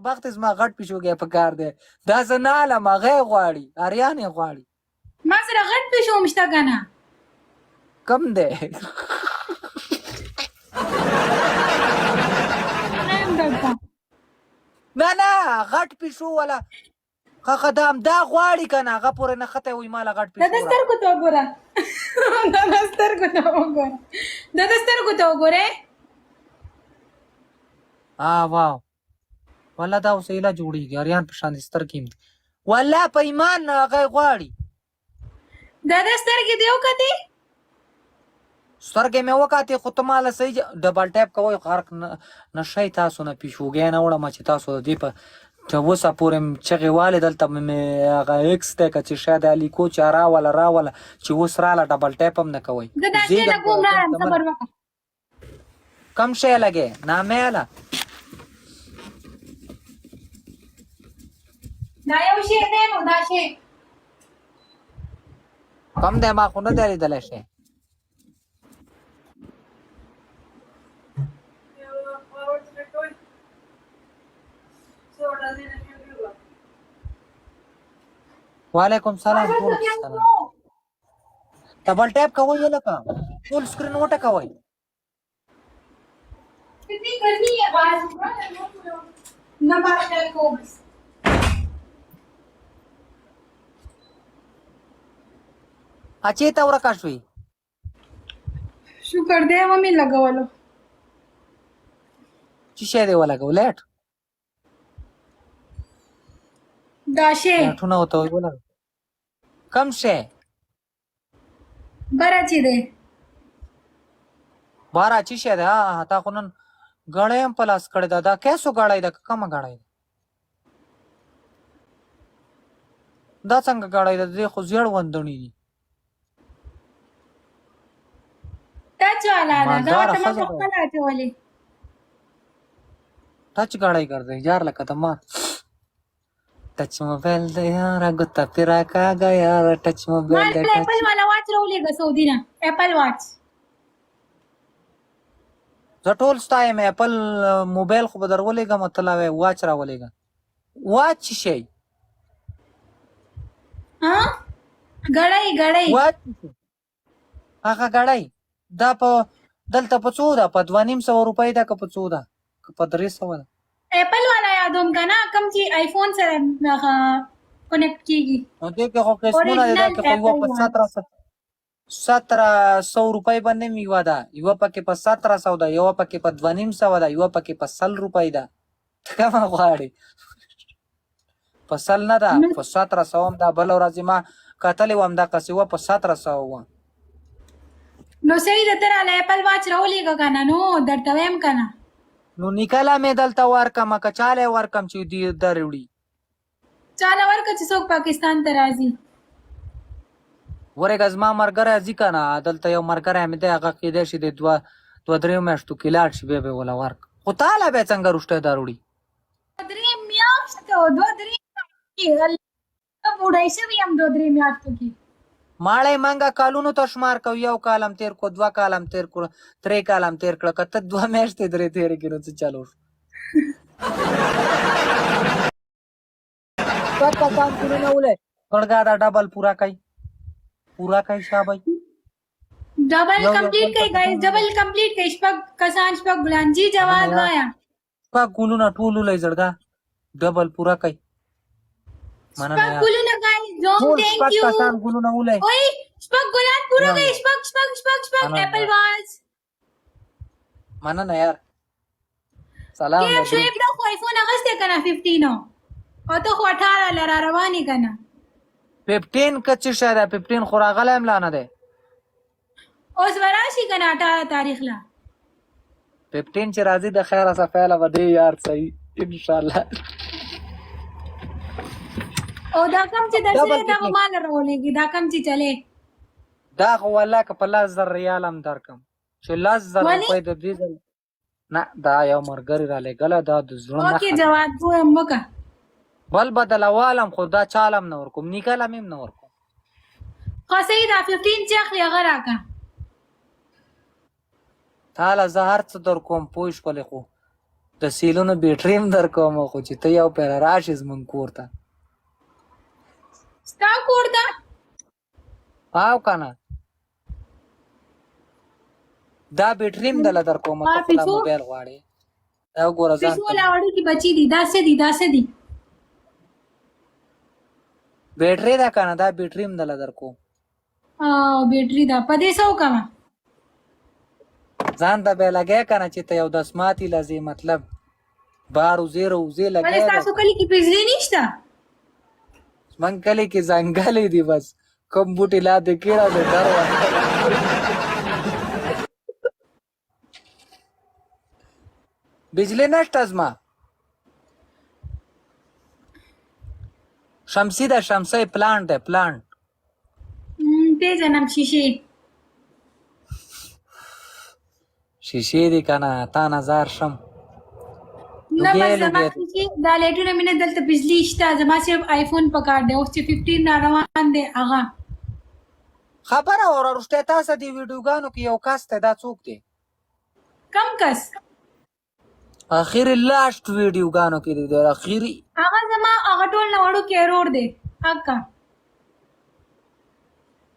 وخت زما غټ پیشوګی په کار دی دا زه نه علم هغه غواړي اریان یې غواړي ما سره غټ پیشو مشته کنه کم دی نه غټ پیشو ولا هغه دا غواړي کنه هغه پورې نه خته وي مال غټ پیشو د سترګو ته وګوره د سترګو ته وګوره واو والله دا اوس ایله جوړیږي اریان په شان سترګې والله په ایمان هغه غواړي د سترګې دی وکتې سترګې مې وکاتې خو ته ماله صحیح ډبل ټیپ کوئ غرق نشئ تاسو نه پیشوګی نه وړم چې تاسو د دې په اوسه پورې چغې والې دلته مې هغه ایکس دی که چې شاید لیکو چې راوله چې اوس راله ډبل ټیپ هم نه کوئ زه دا شی نه کوم رایم صبر وکړه کم شی لګې نامیاله دا یو شی دی نو دا شی کم دی ما خو نه دی لیدلی شی وعلیکم سلام ټول سلام ډبل ټیپ کوئ لکه فول سکرین وټکوئ کتنی ګرمي ہے باہر نہ باہر چل کو بس اچې ته ورکه شوي شکر دی مې لګولو چې شی دی ولګو لیټ دا شی لیټونه ورته ولګو کم شی بره چې دی باره چې شی دی تا خو نن ګړی هم په لاس کړې ده دا کیسو ګړی ده که کمه ګړی ده دا څنګه ګړی ده دې خو زیړ وندڼي دي ټچ والا ده دا ته ما خپل اچولې ټچ ګړی ګرځي یار لکه ته ما ټچ موبایل دی یاره ګوته پې راکاږه یاره ټچ موبایل دی ایپل والا واچ راولېږه سعودي نه ایپل واچ زه ټول ستا یم ایپل موبایل خو به در ولېږم ته لا وایې واچ را ولېږه واچ څه شی ګړی واچ هغه ګړی دا په دلته په څو ده په 2500 روپۍ ده که په څو ده که په 300 ده ایپل والا یادوم که نه کوم چې آیفون سره کنیکټ کېږي نو دې کې خو قسمونه دي دا کې په یوه په 1700 روپۍ باندې هم یوه ده یوه پکې په 1700 ده یوه پکې په 2500 ده یوه پکې په 100 روپۍ ده ته کومه غواړې په 100 نه ده په 1700 هم ده بله ورځ ما کتلې وم دقسې وه په 1700 وه نو صحیح ده ته راله ایپل واچ راولېږه که نه نو درته ویم که نه نو نیکله مې دلته ورکړمه که چاله یې ورکړم چې در وړي چاله ورکړه چې څوک پاکستان ته راځي ورېږه زما ملګری ځي که نه دلته یو ملګری مې دی هغه کېدی شي د دوه درېو میاشتو کې لاړ شي بیا به یې وله ورکړه خو تاله بیا څنګه وروستی در وړي 3 میاشتو 2-3 بوډۍ شوي یم 2-3 میاشتو کې ماړی منګه کالونو ته شمار کو یو کال هم تېر کړو 2 کال هم تېر کړو 3 کال هم تېر کړه که ته 2 میاشتې 3 تېرې کړي نو څه چلو شو شپږ کسان کلونه ولی غړګا دا ډبل پورا کوي شابه ډبل کمپلیټ کوي ګایز ډبل کمپلیټ کوي شپږ کسان شپږ ګلان جی جواد وایا شپږ کلونه ټول ولې زړګا ډبل پورا کوي شپږ ګلونه ګایز دوم تھینک یو شپږ کسان ګلونه ولې اوئ شپږ ګلان پورا کوي شپږ ایپل واز مننه یار سلام کې شعیب دا خو آیفون اغسته کنه 15 او ته خو 18 لرا رواني کنه 15 کچ شاده 15 خو راغلی هم لا نه دی اوس وراشي کنه 18 تاریخ لا 15 چې راځي د خیره صفاله و دی یار صحیح ان شاء الله او دا کم چې درسره دا مال راولېږي دا کم چې چلے دا خو والله که په 10,000 ریال هم درکم چې 10,000 روپۍ د دې نه دا یو ملګري رالیږله دا د زړه نه اوکې جواد ووایم وکړه بل بدلوالم خو دا چالم نه ورکوم نیکله مې هم نه ورکوم خو صحیح دا 15 چې اخلي هغه راکړه تاله زه هر څه در کوم پوه شولې خو د سیلونو بیټري هم درکوم خو چې ته یو پیر راشې زمونږ کور ته ستا کور ته او کنه دا بیټري هم دله درکوم ته خو لا موبایل غواړې دا وګوره ځان پیسو والا وړي کې بچي دي داسې دي بیټري ده کنه دا بیټري هم دله درکوم بیټري دا په دې څه وکړم ځان ته به لګیا کنه چې ته یو دسماتي لځې مطلب بار وزې روزې ولې لګیا ستاسو کلي کې بجلي نشته زمونږ کلي کې ځنګلې دي بس کوم بوټي لاندې کېړه دی ډر ورته بجلی نشته زما شمسی ده شمسی پلانټ ده پلانټ پیژنم شیشې دي کنه تا نظر شم نه بس زما شیشې دا لایټونه مې نه دلته بجلی شته زما صرف آیفون پکار دی اوس چې 15 را روان دی هغه خبره اوره رښتیا تاسو دې ویډیوګانو کې یو کس ته دا څوک دی کم کس اخیری لاست ویډیوګانو کې دی اخیری هغه زما هغه ټول نه وړو کې رور دی اکا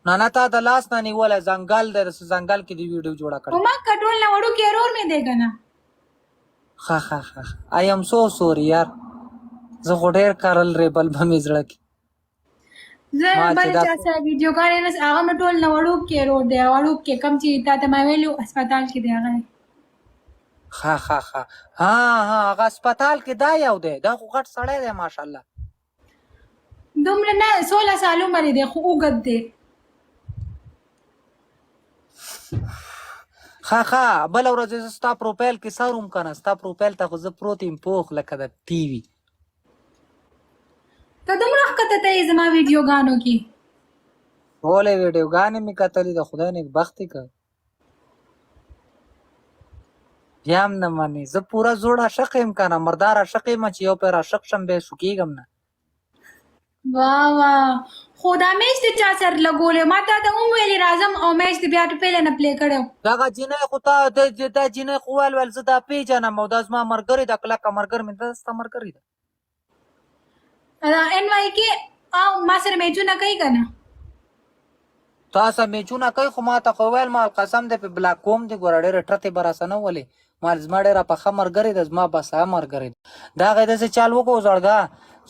نه تا د لاس نه نیولی ځنګل دی ځنګل کې دی ویډیو جوړه کړې ما کټول نه وړو کې رور مې دی کنه ها آی ام سو سوري یار زه خو ډېر کارل ریبل به مې زړه کې زه بل چا سره ویډیو کارې نه هغه مې ټول نه وړو کې رور دی وړو کې کم چې تا ته ما ویلو هسپتال کې دی هغه ها هغه هسپتال کې دا یو دی دا خو غټ سړی دی ماشاءالله دومره نه 16 سال عمر دی خو اوږد دی بل ورځ زه ستا پروفایل کې سروم کنه ستا پروفایل ته خو زه پروت یم پوخ لکه د ټي وي ته دومره ښکته ته یې زما ویډیوګانو کې ټولې ویډیوګانې مې کتلې د خدای نیکبختي که بیا هم نه منې زه پوره زوړ عاشق یم کنه مردار عاشق یم چې یو پیر عاشق شم بیا شوکېږم نه واه خو دا میچ دې چا سره لګولې ما ته هم ویلې راځم او میچ دې بیا پهله نه پلی کړی دغه جینۍ خو تا دا جینۍ خو ویل زه دا پیژنم او دا زما ملګرې ده کلکه ملګرې مې ده ستا ملګرې ده ان واي کې او ما سره میچونه کوي که نه تا سره میچونه کوي خو ما ته خو ویل ما قسم دی په بلاک کوم دی ګوره ډېرې ټرتې به راسه نه ولې ما زما ډېره پخه ملګرې ده زما بس هغه ملګرې ده دا هغې داسې چال وکړو زړګه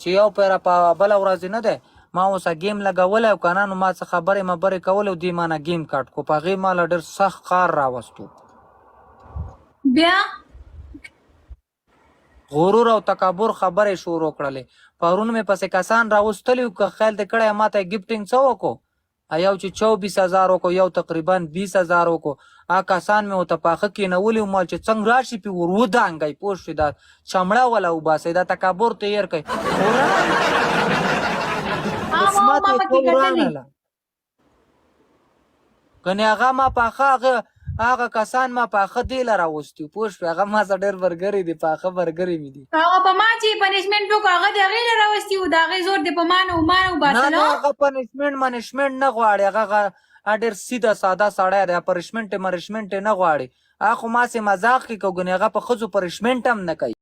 چې یو پیره په بله ورځ نه دی ما اوسه ګیم لګولی او که نه نو ما څه خبرې مبرې کولې او دوی ما نه ګیم کټ کو په هغې ما له ډېر سخت کار راوستو بیا غرور او تکبر خبرې شروع کړلې پرون مې پسې کسان راوستلي وو که خیال دې کړی ما ته یې ګفټینګ څه وکړو یو چې 24,000 وکړو یو تقریبا 20,000 وکړو هغه کسان مې ورته پاخه کېنولي وو مال چې څنګه راشي پې ور ودانګئ پوه شوې دا چمړه وله وباسئ دا تکبر ته هېر کئ قسمت یې ټول ورانله کنې هغه ما پاخه هغه کسان ما پاخه دې له راوستي پوه شوې هغه ما څه ډېر برګرې دي پاخه برګرې مې دي هغه په ما چې پنشمنټ وکړو هغه د هغې نه راوستي وو د هغې زور دې په ما نه وباسه نه هغه پنشمنټ نه غواړي هغه ډېر سیده ساده سړی دی پنشمنټ یې نه غواړي هغه خو ماسې مذاق کې کوو ګنې هغه په ښځو پنشمنټ هم نه کوي